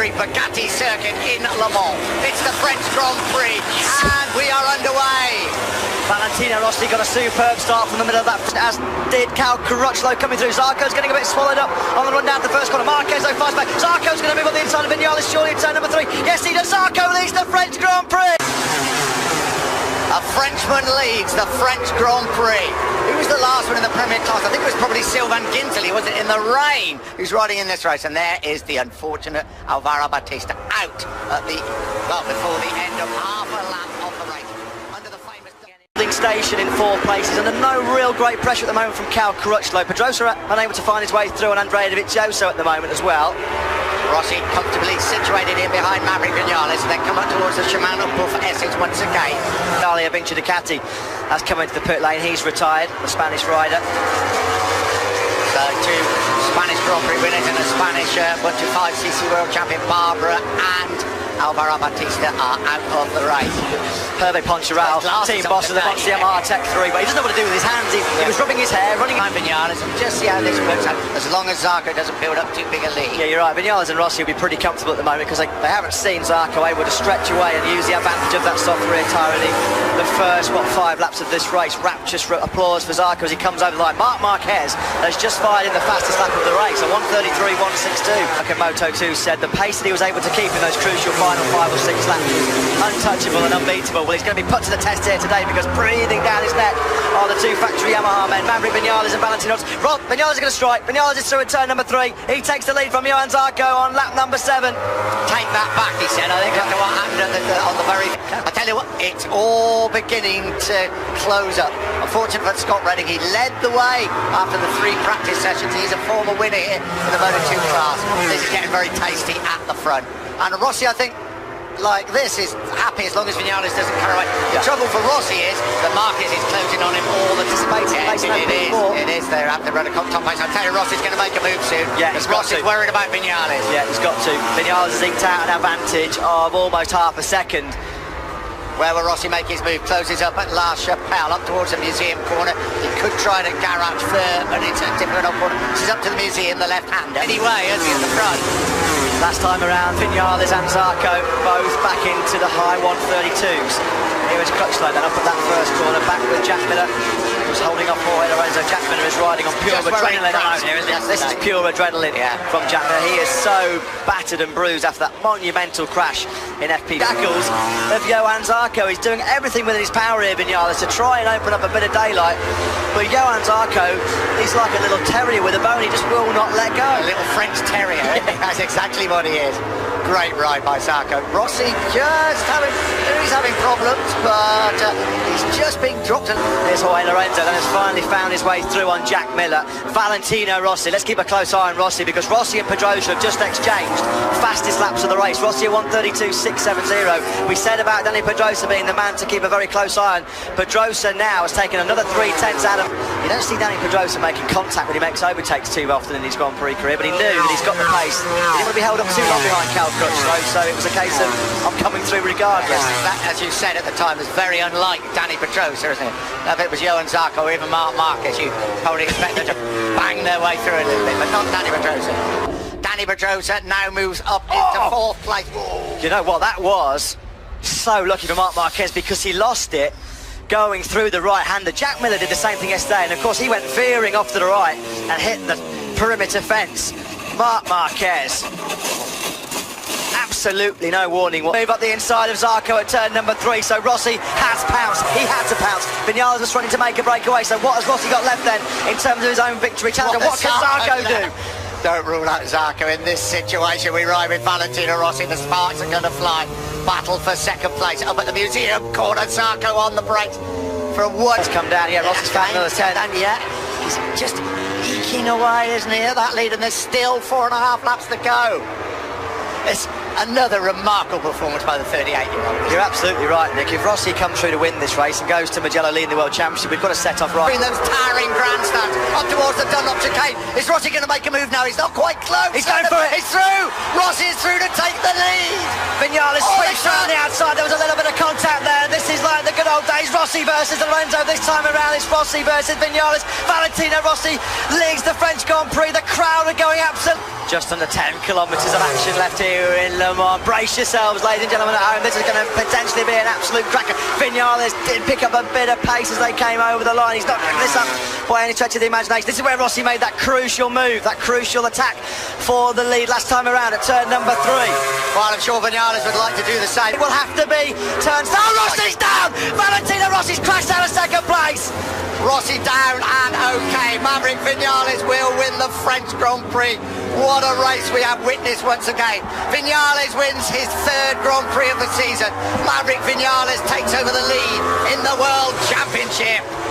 Street Bugatti circuit in Le Mans. It's the French Grand Prix, and we are underway. Valentino Rossi got a superb start from the middle of that, as did Cal Crutchlow coming through. Zarco's getting a bit swallowed up on the run down to the first corner. Marquez fast back. Zarco's going to move on the inside of Vinales, surely in turn number 3. Yes, he does. Zarco leads the French Grand Prix. A Frenchman leads the French Grand Prix. Who was the last one in the Premier class? I think it was probably Sylvain Guintoli, was it, in the rain, who's riding in this race. And there is the unfortunate Alvaro Bautista out at the, well, before the end of half a lap of the race. Under the famous station in 4 places, under no real great pressure at the moment from Cal Crutchlow. Pedrosa unable to find his way through, and Andrea Dovizioso at the moment as well. Rossi comfortably situated in behind Maverick Vinales, and then come up towards the Shimano Bull for Essex once again. Dalia Vinci Ducati has come into the pit lane. He's retired, the Spanish rider. So 2 Spanish Grand Prix winners and a Spanish 125cc World Champion, Barbara and Alvaro Bautista, are out of the race. Hervé Poncharal, team boss of the Monster Yamaha Tech 3, but he doesn't know what to do with his hands. He was rubbing his hair, running behind Vinales, and just see how this works out, as long as Zarco doesn't build up too big a lead. Yeah, you're right. Vinales and Rossi will be pretty comfortable at the moment, because they haven't seen Zarco able to stretch away and use the advantage of that soft rear tyre in the first, 5 laps of this race. Rapturous applause for Zarco as he comes over the line. Marc Marquez has just fired in the fastest lap of the race, a 1:33.162. Like Moto2 said, the pace that he was able to keep in those crucial final 5 or 6 laps was untouchable and unbeatable. Well, he's going to be put to the test here today, because breathing down his neck are the 2 factory Yamaha men, Maverick Vinales and Valentino Rossi. Vinales is going to strike. Vinales is through at turn number 3. He takes the lead from Johan Zarco on lap number 7. Take that back, he said. I think after what happened on the very... I tell you what, it's all beginning to close up. Unfortunately for Scott Redding, he led the way after the 3 practice sessions. He's a former winner here in the Moto2 class. This is getting very tasty at the front. And Rossi, I think, like this, is happy as long as Vinales doesn't carry away. The trouble for Rossi is that Marquez is closing on him all the time. It is. They have to run a top pace. I'll tell you, Rossi's going to make a move soon. Yeah, because Rossi's worried about Vinales. Yeah, he's got to. Vinales has eked out an advantage of almost half a second. Where will Rossi make his move? Closes up at La Chapelle, up towards the museum corner. He could try to garage third, but it's a different corner. This is up to the museum, the left-hander. Anyway, as he's at the front. Last time around, Vinales and Zarco both back into the high 132s. Here is Crutchlow then up at that first corner, back with Jack Miller, who's holding off Jorge Lorenzo. Jack Miller is riding on pure adrenaline. This is pure adrenaline from Jack Miller. He is so battered and bruised after that monumental crash in FP. Tackles of Johan Zarco. He's doing everything within his power here, Vinales, to try and open up a bit of daylight. But Johan Zarco, he's like a little terrier with a bone. He just will not let go. A little French terrier. That's exactly what he is. Great ride by Zarco. Rossi he's having problems, but he's just being dropped. There's Jorge Lorenzo that has finally found his way through on Jack Miller. Valentino Rossi, let's keep a close eye on Rossi, because Rossi and Pedrosa have just exchanged fastest laps of the race. Rossi at 1:32.670. We said about Danny Pedrosa being the man to keep a very close eye on. Pedrosa now has taken another 3/10 out of... You don't see Danny Pedrosa making contact when he makes overtakes too often in his Grand Prix career, but he knew that he's got the pace. He didn't want to be held up too long behind Cal Crutchlow, so it was a case of, I'm coming through regardless. That, as you said at the time, is very unlike Danny Pedrosa, isn't it? Now, if it was Johan Zarco or even Marc Marquez, you probably expect them to bang their way through a little bit, but not Danny Pedrosa. Danny Pedrosa now moves up into 4th place. You know what, that was so lucky for Marc Marquez, because he lost it going through the right-hander. Jack Miller did the same thing yesterday, and of course he went veering off to the right and hit the perimeter fence. Marc Marquez, absolutely no warning. Move up the inside of Zarco at turn number 3, so Rossi has pounced. He had to pounce. Vinales was running to make a breakaway, so what has Rossi got left then in terms of his own victory challenge? What can Zarco do? Don't rule out Zarco in this situation. We ride with Valentino Rossi. The sparks are going to fly. Battle for 2nd place up at the museum corner. Zarco on the brakes for what's come down. Yeah, Rossi's found another 10. And yeah, he's just eking away, isn't he, at that lead, and there's still 4.5 laps to go. It's another remarkable performance by the 38-year-old. You're absolutely right, Nick. If Rossi comes through to win this race and goes to Mugello leading the World Championship, we've got to set off right. Those towering grandstands up towards the Dunlop chicane. Is Rossi going to make a move now? He's not quite close. He's going for it. It's through. Rossi is through to take the lead. Vinales sweeps around the outside. There was a little bit of contact there. This is like the good old old days. Rossi versus Lorenzo. This time around it's Rossi versus Vinales. Valentino Rossi leads the French Grand Prix. The crowd are going absolutely... Just under 10 kilometres of action left here in Le Mans. Brace yourselves, ladies and gentlemen at home. This is going to potentially be an absolute cracker. Vinales did pick up a bit of pace as they came over the line. He's not giving this up by any stretch of the imagination. This is where Rossi made that crucial move, that crucial attack for the lead last time around at turn number 3. Well, I'm sure Vinales would like to do the same. It will have to be turn... Oh, Rossi's down! Valentino Rossi's crashed out of second place. Rossi down and okay. Maverick Vinales will win the French Grand Prix. What a race we have witnessed once again. Vinales wins his 3rd Grand Prix of the season. Maverick Vinales takes over the lead in the World Championship.